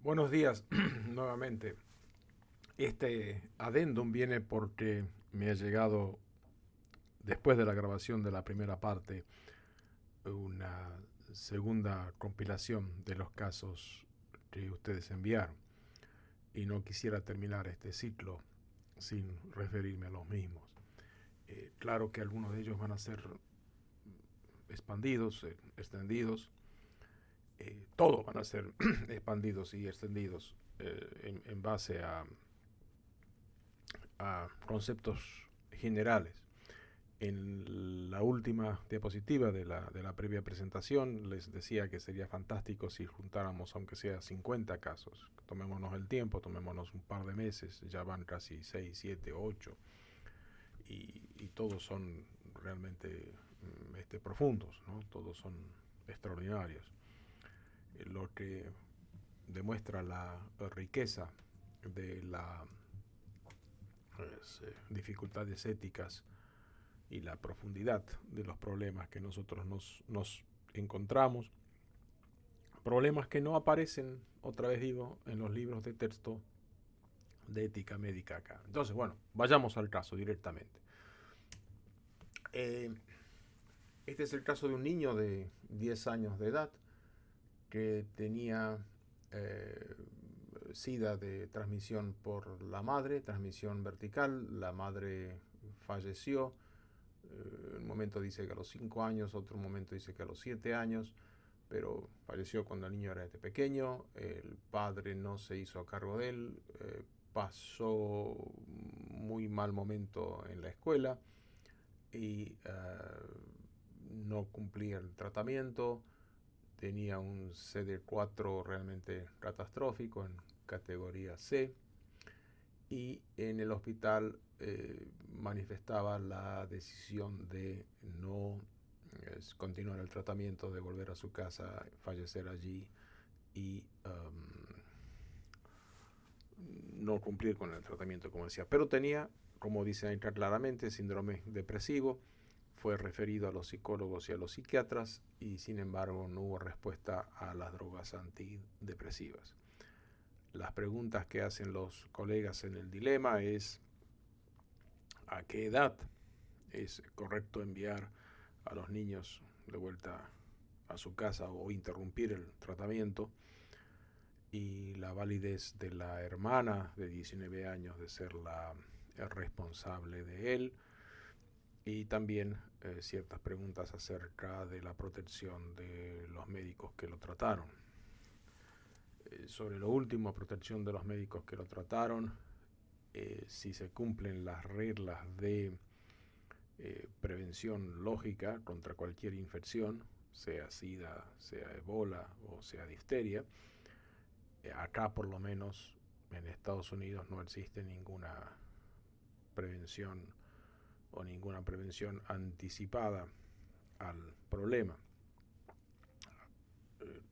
Buenos días nuevamente. Este adendum viene porque me ha llegado, después de la grabación de la primera parte, una segunda compilación de los casos que ustedes enviaron. Y no quisiera terminar este ciclo sin referirme a los mismos. Claro que algunos de ellos van a ser expandidos, extendidos. Todos van a ser expandidos y extendidos en base a conceptos generales. En la última diapositiva de la previa presentación les decía que sería fantástico si juntáramos aunque sea 50 casos. Tomémonos el tiempo, tomémonos un par de meses, ya van casi 6, 7, 8 y todos son realmente profundos, ¿no? Todos son extraordinarios. Lo que demuestra la riqueza de las dificultades éticas y la profundidad de los problemas que nosotros nos encontramos, problemas que no aparecen, otra vez digo, en los libros de texto de ética médica acá. Entonces, bueno, vayamos al caso directamente. Este es el caso de un niño de 10 años de edad que tenía SIDA de transmisión por la madre, transmisión vertical. La madre falleció. Un momento dice que a los 5 años, otro momento dice que a los 7 años, pero falleció cuando el niño era pequeño. El padre no se hizo cargo de él, pasó muy mal momento en la escuela y no cumplía el tratamiento. Tenía un CD4 realmente catastrófico en categoría C y en el hospital manifestaba la decisión de no continuar el tratamiento, de volver a su casa, fallecer allí y no cumplir con el tratamiento, como decía. Pero tenía, como dice ahí claramente, síndrome depresivo. Fue referido a los psicólogos y a los psiquiatras y sin embargo no hubo respuesta a las drogas antidepresivas. Las preguntas que hacen los colegas en el dilema es: ¿a qué edad es correcto enviar a los niños de vuelta a su casa o interrumpir el tratamiento? Y la validez de la hermana de 19 años de ser la responsable de él, y también ciertas preguntas acerca de la protección de los médicos que lo trataron. Sobre lo último, protección de los médicos que lo trataron, si se cumplen las reglas de prevención lógica contra cualquier infección, sea SIDA, sea ébola o sea difteria. Acá por lo menos en Estados Unidos no existe ninguna prevención o ninguna prevención anticipada al problema.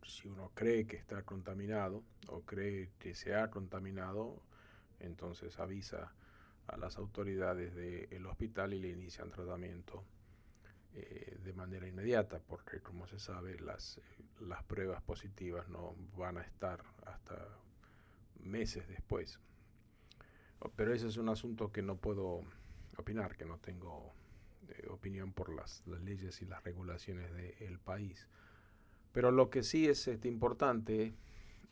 Si uno cree que está contaminado o cree que se ha contaminado, entonces avisa a las autoridades del hospital y le inician tratamiento de manera inmediata, porque como se sabe las pruebas positivas no van a estar hasta meses después. Pero ese es un asunto que no puedo opinar, que no tengo opinión por las leyes y las regulaciones del país. Pero lo que sí es importante,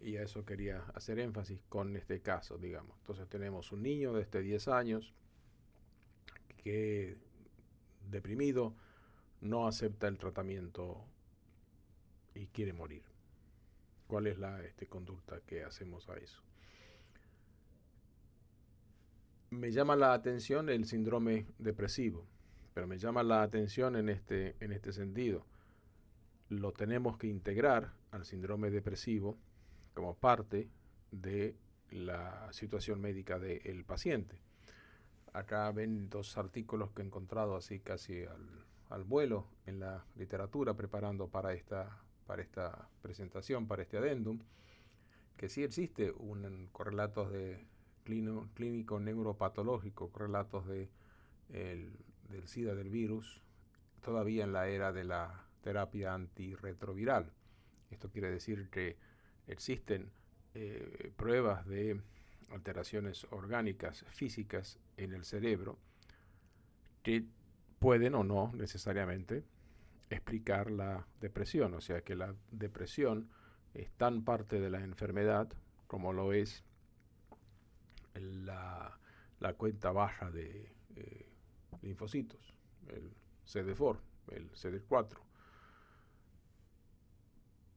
y a eso quería hacer énfasis con este caso, digamos. Entonces tenemos un niño de 10 años que, deprimido, no acepta el tratamiento y quiere morir. ¿Cuál es la conducta que hacemos a eso? Me llama la atención el síndrome depresivo, pero me llama la atención en este sentido. Lo tenemos que integrar al síndrome depresivo como parte de la situación médica del paciente. Acá ven dos artículos que he encontrado así casi al vuelo en la literatura preparando para esta presentación, para este adendum, que sí existe un correlatos de clínico neuropatológico, correlatos del SIDA, del virus, todavía en la era de la terapia antirretroviral. Esto quiere decir que existen pruebas de alteraciones orgánicas, físicas en el cerebro, que pueden o no necesariamente explicar la depresión. O sea que la depresión es tan parte de la enfermedad como lo es la cuenta baja de linfocitos, el CD4, el CD4.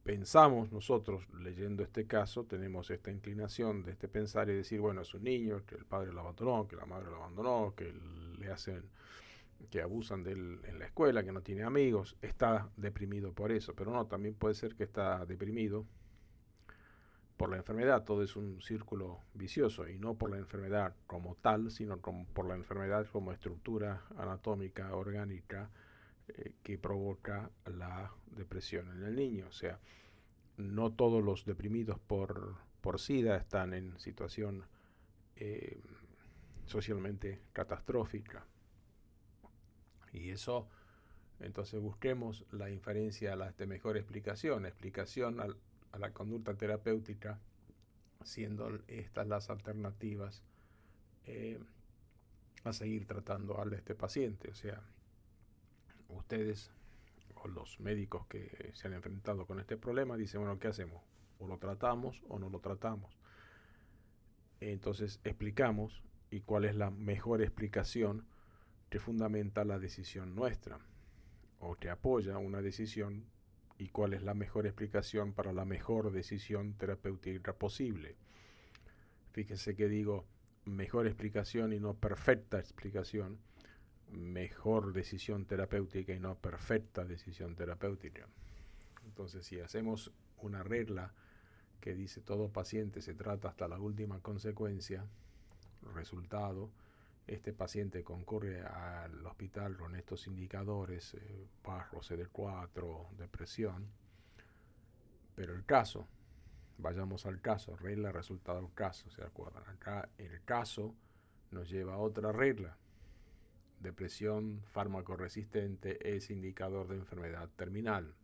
Pensamos nosotros, leyendo este caso, tenemos esta inclinación de pensar y decir, bueno, es un niño, que el padre lo abandonó, que la madre lo abandonó, que le hacen, que abusan de él en la escuela, que no tiene amigos, está deprimido por eso. Pero no, también puede ser que está deprimido por la enfermedad. Todo es un círculo vicioso, y no por la enfermedad como tal, sino por la enfermedad como estructura anatómica, orgánica, que provoca la depresión en el niño. O sea, no todos los deprimidos por SIDA están en situación socialmente catastrófica. Y eso, entonces busquemos la inferencia, la mejor explicación a la conducta terapéutica, siendo estas las alternativas a seguir tratando a este paciente. O sea, ustedes o los médicos que se han enfrentado con este problema dicen, bueno, ¿qué hacemos? O lo tratamos o no lo tratamos. Entonces explicamos y cuál es la mejor explicación que fundamenta la decisión nuestra o que apoya una decisión, y cuál es la mejor explicación para la mejor decisión terapéutica posible. Fíjense que digo mejor explicación y no perfecta explicación, mejor decisión terapéutica y no perfecta decisión terapéutica. Entonces, si hacemos una regla que dice todo paciente se trata hasta la última consecuencia, resultado, este paciente concurre al hospital con estos indicadores, bajo CD4, depresión, pero el caso, vayamos al caso, regla, resultado, caso, ¿se acuerdan? Acá el caso nos lleva a otra regla. Depresión fármaco resistente es indicador de enfermedad terminal.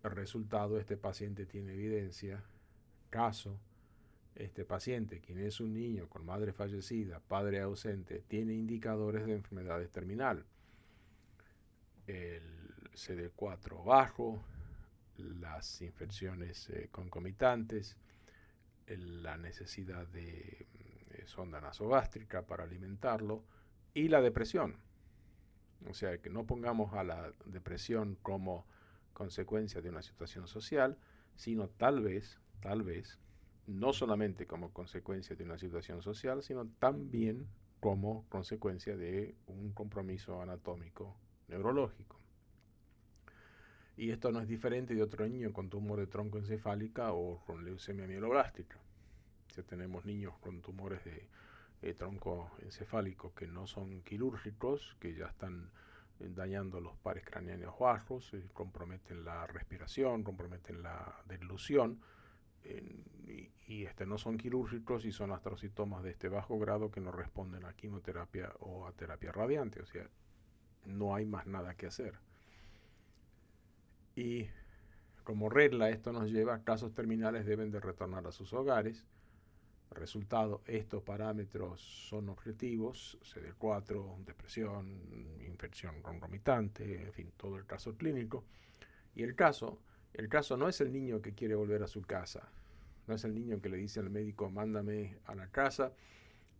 El resultado, este paciente tiene evidencia. Caso, este paciente, quien es un niño con madre fallecida, padre ausente, tiene indicadores de enfermedad terminal. El CD4 bajo, las infecciones concomitantes, la necesidad de sonda nasogástrica para alimentarlo, y la depresión. O sea, que no pongamos a la depresión como consecuencia de una situación social, sino tal vez, no solamente como consecuencia de una situación social, sino también como consecuencia de un compromiso anatómico neurológico. Y esto no es diferente de otro niño con tumor de tronco encefálica o con leucemia mieloblástica. Si tenemos niños con tumores de tronco encefálico que no son quirúrgicos, que ya están dañando los pares craneanos bajos, comprometen la respiración, comprometen la deglución, y no son quirúrgicos y son astrocitomas de este bajo grado que no responden a quimioterapia o a terapia radiante. O sea, no hay más nada que hacer. Y como regla, esto nos lleva a casos terminales deben de retornar a sus hogares. Resultado, estos parámetros son objetivos, CD4, depresión, infección concomitante, en fin, todo el caso clínico. Y el caso no es el niño que quiere volver a su casa, no es el niño que le dice al médico, mándame a la casa,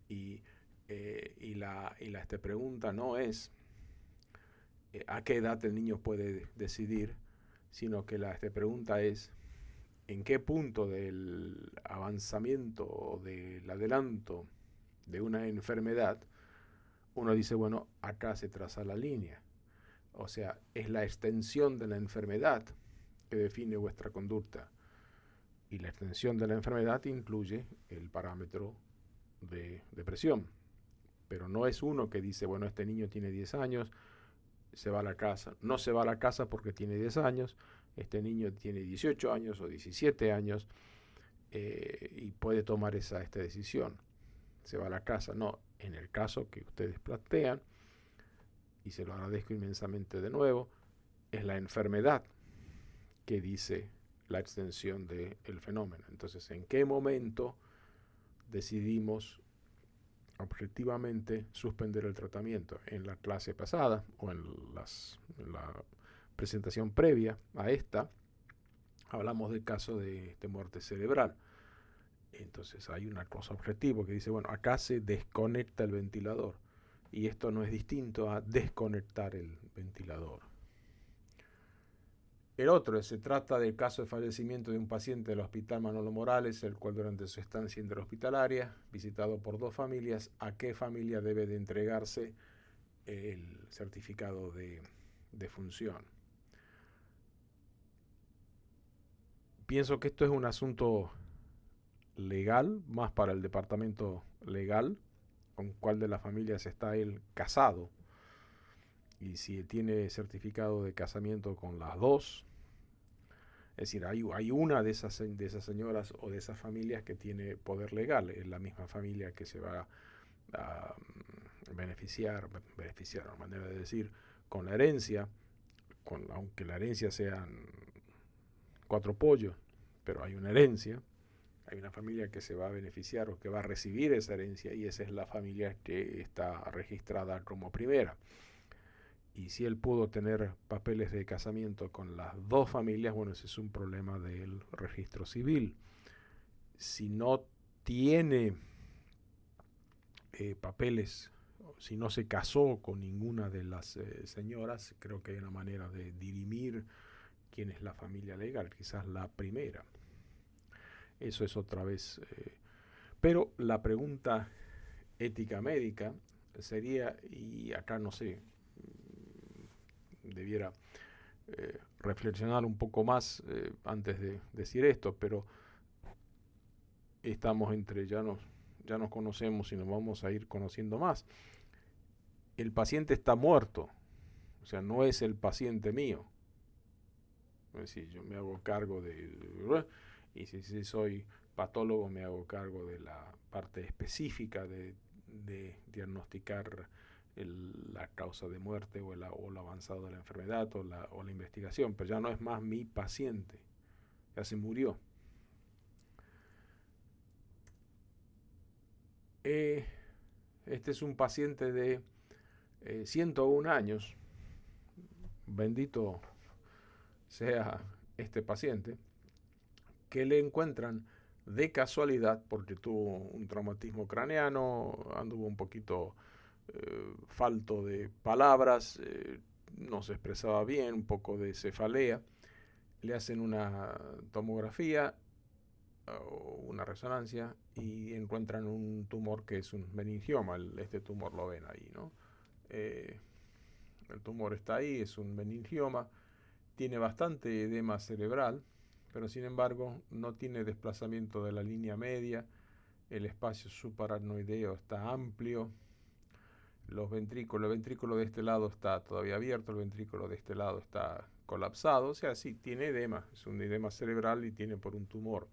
y la pregunta no es a qué edad el niño puede decidir, sino que la pregunta es en qué punto del avanzamiento o del adelanto de una enfermedad uno dice, bueno, acá se traza la línea. O sea, es la extensión de la enfermedad que define vuestra conducta. Y la extensión de la enfermedad incluye el parámetro de depresión. Pero no es uno que dice, bueno, este niño tiene 10 años, se va a la casa. No se va a la casa porque tiene 10 años, este niño tiene 18 años o 17 años y puede tomar esta decisión. Se va a la casa. No, en el caso que ustedes plantean, y se lo agradezco inmensamente de nuevo, es la enfermedad que dice la extensión del fenómeno. Entonces, ¿en qué momento decidimos objetivamente suspender el tratamiento? En la clase pasada o en la presentación previa a esta, hablamos del caso de muerte cerebral. Entonces hay una cosa objetiva que dice, bueno, acá se desconecta el ventilador y esto no es distinto a desconectar el ventilador. El otro, se trata del caso de fallecimiento de un paciente del Hospital Manolo Morales, el cual durante su estancia interhospitalaria, visitado por 2 familias, ¿a qué familia debe de entregarse el certificado de defunción? Pienso que esto es un asunto legal, más para el departamento legal, con cuál de las familias está él casado, y si tiene certificado de casamiento con las 2. Es decir, hay una de esas señoras o de esas familias que tiene poder legal, es la misma familia que se va a beneficiar, de manera de decir, con la herencia, aunque la herencia sean 4 pollos, pero hay una herencia, hay una familia que se va a beneficiar o que va a recibir esa herencia, y esa es la familia que está registrada como primera. Y si él pudo tener papeles de casamiento con las 2 familias, bueno, ese es un problema del registro civil. Si no tiene papeles, si no se casó con ninguna de las señoras, creo que hay una manera de dirimir quién es la familia legal, quizás la primera. Eso es otra vez. Pero la pregunta ética médica sería, y acá no sé, debiera reflexionar un poco más antes de decir esto, pero estamos ya nos conocemos y nos vamos a ir conociendo más. El paciente está muerto, o sea, no es el paciente mío. Es decir, yo me hago cargo y si soy patólogo me hago cargo de la parte específica de diagnosticar la causa de muerte o lo avanzado de la enfermedad o la investigación, pero ya no es más mi paciente, ya se murió. Este es un paciente de 101 años, bendito sea este paciente, que le encuentran de casualidad porque tuvo un traumatismo craneano, anduvo un poquito falto de palabras, no se expresaba bien, un poco de cefalea. Le hacen una tomografía o una resonancia y encuentran un tumor que es un meningioma. Este tumor lo ven ahí, ¿no? El tumor está ahí, es un meningioma, tiene bastante edema cerebral, pero sin embargo no tiene desplazamiento de la línea media, el espacio subaracnoideo está amplio, el ventrículo de este lado está todavía abierto, el ventrículo de este lado está colapsado, o sea, sí, tiene edema, es un edema cerebral y tiene por un tumor.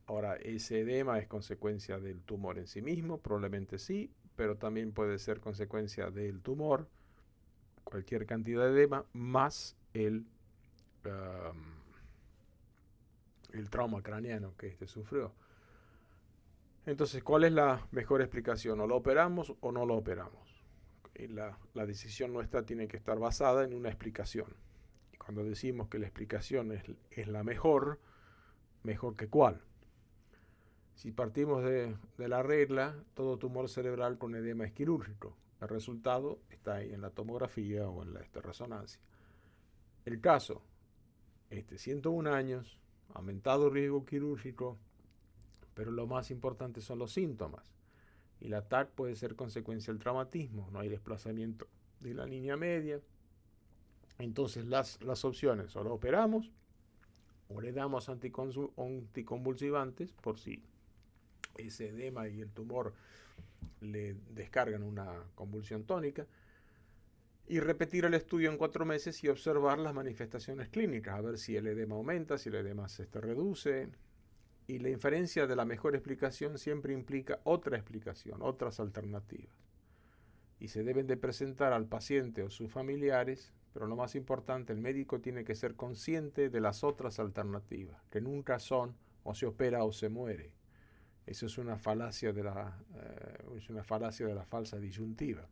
Ahora, ese edema es consecuencia del tumor en sí mismo, probablemente sí, pero también puede ser consecuencia del tumor, cualquier cantidad de edema, más el trauma craneano que este sufrió. Entonces, ¿cuál es la mejor explicación? ¿O lo operamos o no lo operamos? La decisión nuestra tiene que estar basada en una explicación. Y cuando decimos que la explicación es la mejor que cuál. Si partimos de la regla, todo tumor cerebral con edema es quirúrgico. El resultado está ahí en la tomografía o en la resonancia. El caso, 101 años, aumentado riesgo quirúrgico, pero lo más importante son los síntomas. Y la TAC puede ser consecuencia del traumatismo, no hay desplazamiento de la línea media. Entonces las opciones, o lo operamos o le damos anticonvulsivantes por si ese edema y el tumor le descargan una convulsión tónica, y repetir el estudio en 4 meses y observar las manifestaciones clínicas, a ver si el edema aumenta, si el edema se reduce. Y la inferencia de la mejor explicación siempre implica otra explicación, otras alternativas. Y se deben de presentar al paciente o sus familiares pero lo más importante, el médico tiene que ser consciente de las otras alternativas, que nunca son o se opera o se muere. Eso es una falacia de la falsa disyuntiva.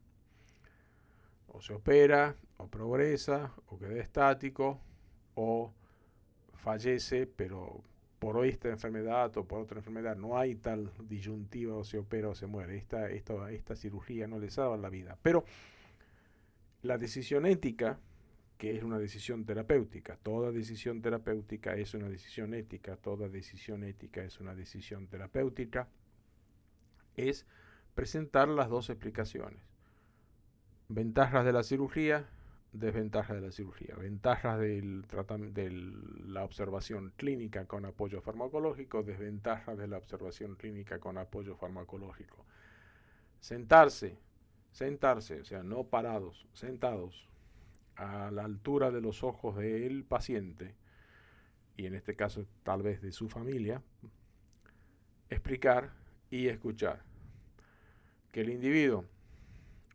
O se opera, o progresa, o queda estático, o fallece, pero por esta enfermedad o por otra enfermedad. No hay tal disyuntiva, o se opera o se muere. Esta cirugía no le salva la vida. Pero la decisión ética, que es una decisión terapéutica, toda decisión terapéutica es una decisión ética, toda decisión ética es una decisión terapéutica, es presentar las dos explicaciones. Ventajas de la cirugía, desventajas de la cirugía, ventajas de la observación clínica con apoyo farmacológico, desventajas de la observación clínica con apoyo farmacológico. Sentarse, o sea, no parados, sentados a la altura de los ojos del paciente, y en este caso tal vez de su familia, explicar y escuchar. Que el individuo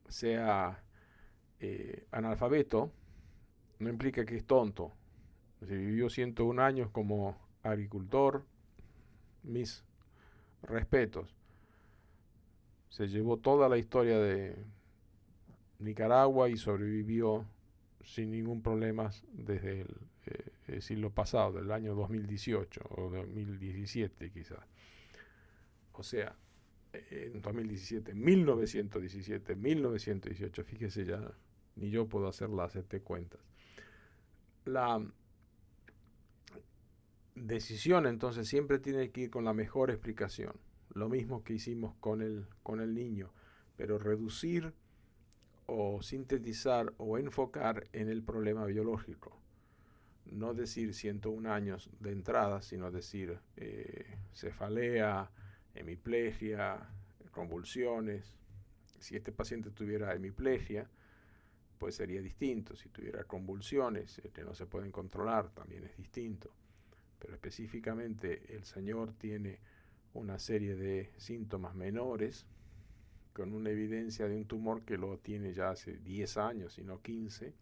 sea analfabeto no implica que es tonto. Si vivió 101 años como agricultor, mis respetos. Se llevó toda la historia de Nicaragua y sobrevivió sin ningún problema desde el siglo pasado, del año 2018 o 2017 quizás. O sea, en 2017, 1917, 1918, fíjese ya, ni yo puedo hacer las 7 cuentas. La decisión entonces siempre tiene que ir con la mejor explicación, lo mismo que hicimos con el niño, pero reducir o sintetizar o enfocar en el problema biológico. No decir 101 años de entrada, sino decir cefalea, hemiplegia, convulsiones. Si este paciente tuviera hemiplegia, pues sería distinto. Si tuviera convulsiones que no se pueden controlar, también es distinto. Pero específicamente el señor tiene una serie de síntomas menores, con una evidencia de un tumor que lo tiene ya hace 10 años, si no 15,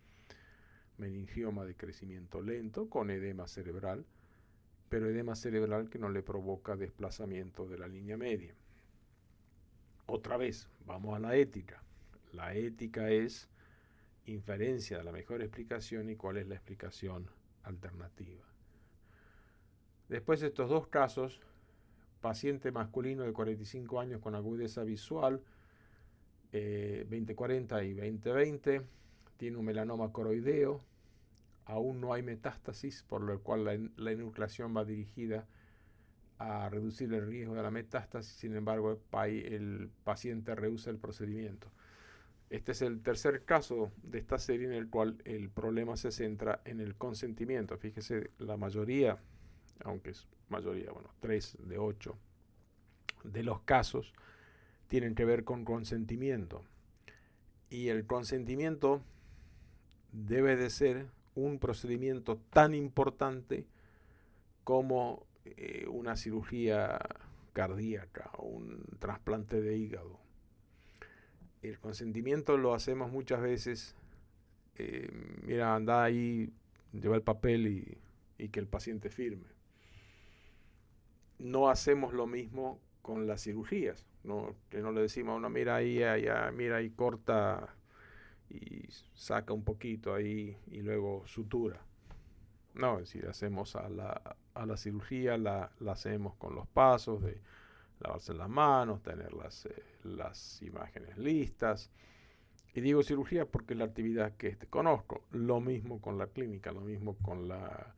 meningioma de crecimiento lento, con edema cerebral, pero edema cerebral que no le provoca desplazamiento de la línea media. Otra vez, vamos a la ética. La ética es inferencia de la mejor explicación y cuál es la explicación alternativa. Después de estos dos casos, paciente masculino de 45 años con agudeza visual, 2040 y 2020, tiene un melanoma coroideo, aún no hay metástasis, por lo cual la enucleación va dirigida a reducir el riesgo de la metástasis. Sin embargo, el paciente rehúsa el procedimiento. Este es el tercer caso de esta serie en el cual el problema se centra en el consentimiento. Fíjese, la mayoría, aunque es mayoría, 3 de 8 de los casos tienen que ver con consentimiento. Y el consentimiento debe de ser un procedimiento tan importante como una cirugía cardíaca o un trasplante de hígado. El consentimiento lo hacemos muchas veces, mira, anda ahí, lleva el papel y que el paciente firme. No hacemos lo mismo con las cirugías, ¿no? Que no le decimos a uno, mira ahí, mira ahí, corta y saca un poquito ahí y luego sutura. No, es decir, hacemos a la cirugía, la hacemos con los pasos de lavarse las manos, tener las imágenes listas. Y digo cirugía porque es la actividad que conozco. Lo mismo con la clínica, lo mismo con la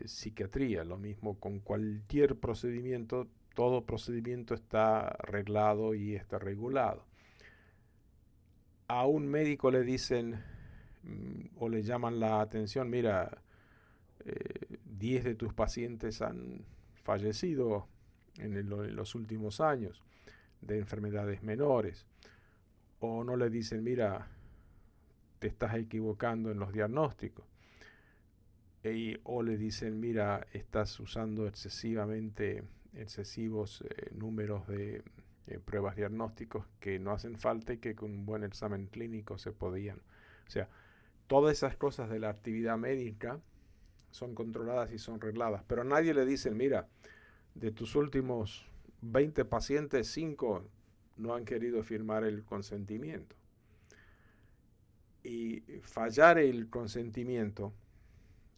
psiquiatría, lo mismo con cualquier procedimiento. Todo procedimiento está arreglado y está regulado. A un médico le dicen o le llaman la atención, mira, 10 de tus pacientes han fallecido en los últimos años de enfermedades menores. O no le dicen, mira, te estás equivocando en los diagnósticos. O le dicen, mira, estás usando excesivos números de pruebas diagnósticos que no hacen falta y que con un buen examen clínico se podían. O sea, todas esas cosas de la actividad médica son controladas y son regladas, pero a nadie le dicen, mira, de tus últimos 20 pacientes, 5 no han querido firmar el consentimiento. Y fallar el consentimiento,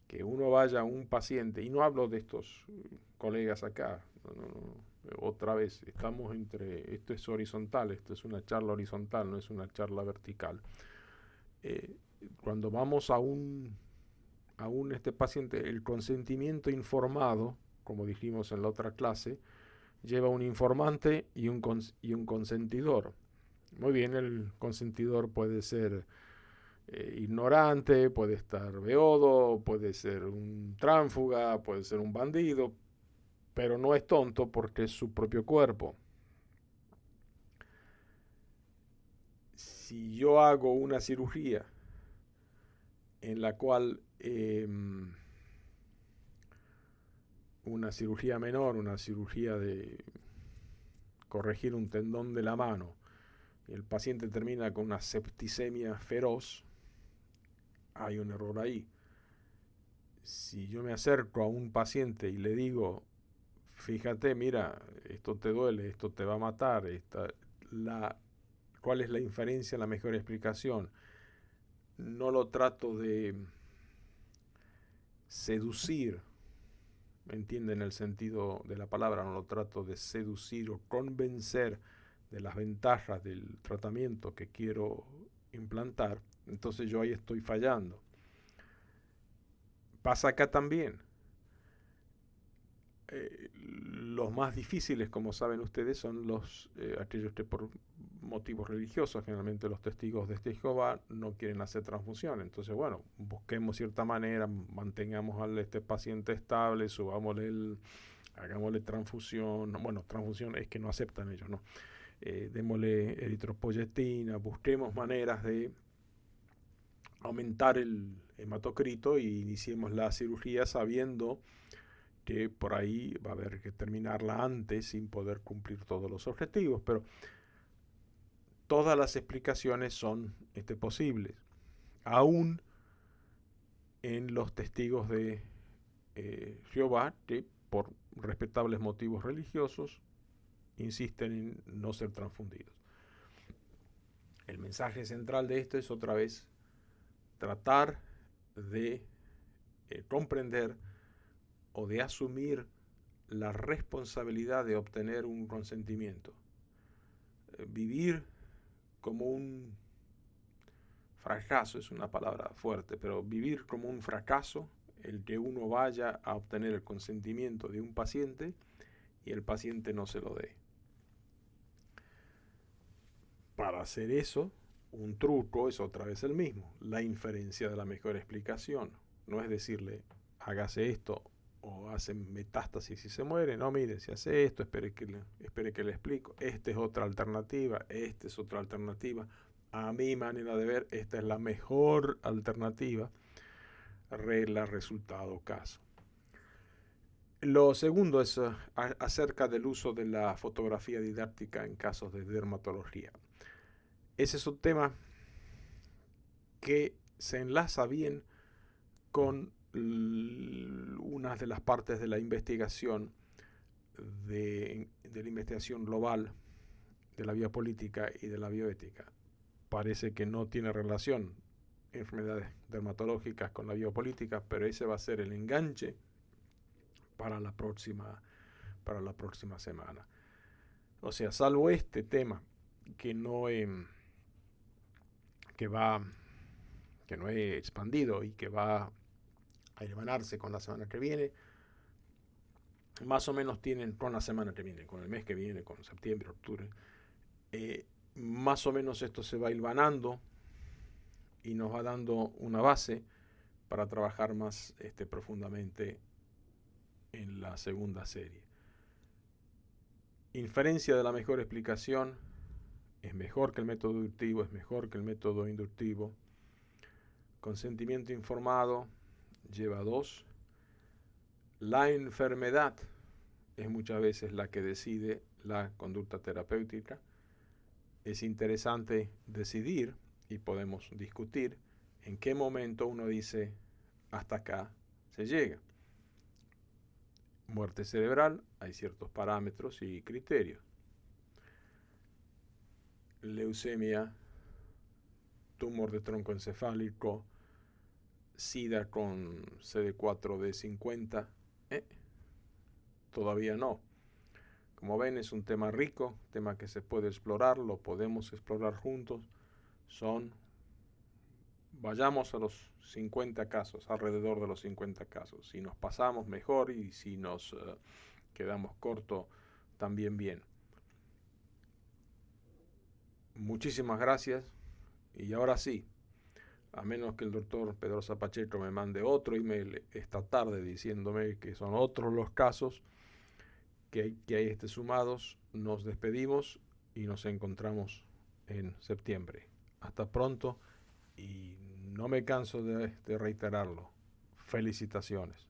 que uno vaya a un paciente, y no hablo de estos colegas acá, otra vez, estamos esto es horizontal, esto es una charla horizontal, no es una charla vertical. Cuando vamos a un paciente, el consentimiento informado, como dijimos en la otra clase, lleva un informante y un consentidor. Muy bien, el consentidor puede ser ignorante, puede estar beodo, puede ser un tránsfuga, puede ser un bandido, pero no es tonto porque es su propio cuerpo. Si yo hago una cirugía en la cual una cirugía menor, una cirugía de corregir un tendón de la mano, y el paciente termina con una septicemia feroz, hay un error ahí. Si yo me acerco a un paciente y le digo, fíjate, mira, esto te duele, esto te va a matar, ¿cuál es la inferencia, la mejor explicación? No lo trato de seducir, ¿me entienden el sentido de la palabra? No lo trato de seducir o convencer de las ventajas del tratamiento que quiero implantar, entonces yo ahí estoy fallando. Pasa acá también. Los más difíciles, como saben ustedes, son aquellos que por motivos religiosos, generalmente los testigos de Jehová no quieren hacer transfusión. Entonces, bueno, busquemos cierta manera, mantengamos a este paciente estable, hagámosle transfusión. Bueno, transfusión es que no aceptan ellos, ¿no? Démosle eritropoyetina, busquemos maneras de aumentar el hematocrito y iniciemos la cirugía sabiendo que por ahí va a haber que terminarla antes sin poder cumplir todos los objetivos, pero todas las explicaciones son posibles, aún en los testigos de Jehová, que por respetables motivos religiosos insisten en no ser transfundidos. El mensaje central de esto es otra vez tratar de comprender o de asumir la responsabilidad de obtener un consentimiento. Vivir como un fracaso es una palabra fuerte, pero vivir como un fracaso el que uno vaya a obtener el consentimiento de un paciente y el paciente no se lo dé. Para hacer eso, un truco es otra vez el mismo, la inferencia de la mejor explicación. No es decirle, hágase esto o hacen metástasis y se muere. No, mire, si hace esto, espere que le explico. Esta es otra alternativa, esta es otra alternativa. A mi manera de ver, esta es la mejor alternativa. Regla, resultado, caso. Lo segundo es acerca del uso de la fotografía didáctica en casos de dermatología. Ese es un tema que se enlaza bien con una de las partes de la investigación de la investigación global de la biopolítica y de la bioética. Parece que no tiene relación enfermedades dermatológicas con la biopolítica, pero ese va a ser el enganche para la próxima semana. O sea, salvo este tema que no he expandido y que va a hermanarse con la semana que viene, más o menos tienen con la semana que viene, con el mes que viene, con septiembre, octubre, más o menos esto se va hilvanando y nos va dando una base para trabajar más profundamente en la segunda serie. Inferencia de la mejor explicación es mejor que el método deductivo, es mejor que el método inductivo. Consentimiento informado lleva 2. La enfermedad es muchas veces la que decide la conducta terapéutica. Es interesante decidir y podemos discutir ¿En qué momento uno dice, hasta acá se llega? Muerte cerebral, hay ciertos parámetros y criterios. Leucemia, tumor de tronco encefálico, SIDA con CD4D50, todavía no. Como ven, es un tema rico, tema que se puede explorar, lo podemos explorar juntos. Vayamos a los 50 casos, alrededor de los 50 casos. Si nos pasamos, mejor, y si nos quedamos cortos, también bien. Muchísimas gracias. Y ahora sí, a menos que el doctor Pedrosa Pacheco me mande otro email esta tarde diciéndome que son otros los casos que hay sumados, nos despedimos y nos encontramos en septiembre. Hasta pronto, y no me canso de reiterarlo. Felicitaciones.